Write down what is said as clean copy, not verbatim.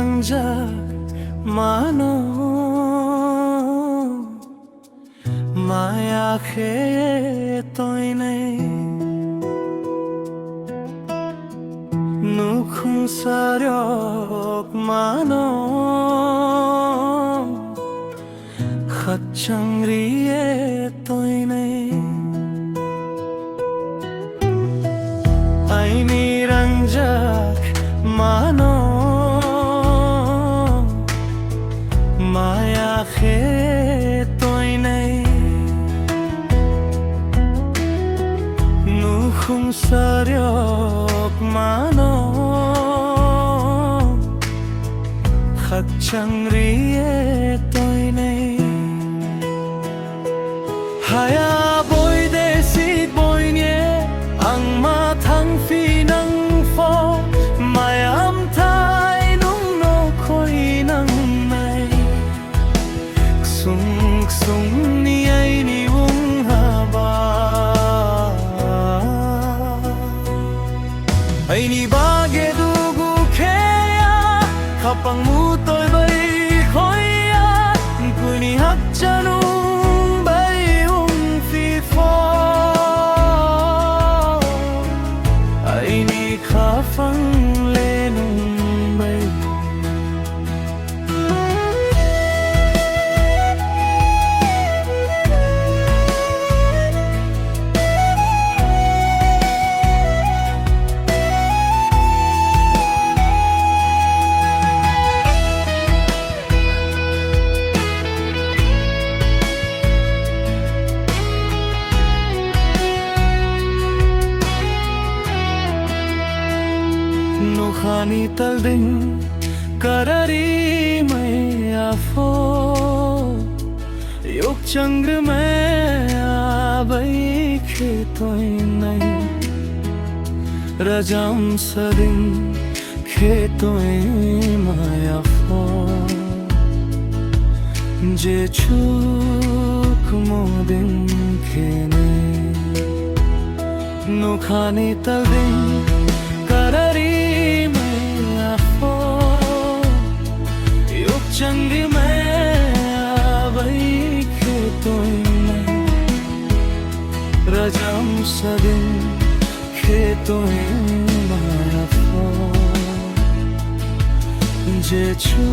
rangja mano maya khe toi nei nukhung saryok mano khat changriye toi nei aini rangjak mano maya khe toi nei nukhung saryok mano khat changriye toi nei haya boy desi boy nye ang ma thang phi nang fo mayam thai nung no khoi nang mai sung sung ni ai ni wung ha ba ai ni ba ge du gu khe ya khapang mu toy bai khoi ya kuni hak chanu phăng lên bay khani tal ding karari mai afo yok changr mai abai khe toi nai rajam sadin khe toi mai afo je chuk modin khe ne no khani tal ding karari changri mai abai khe toi nai rajam sadin khe toi mai afo je chu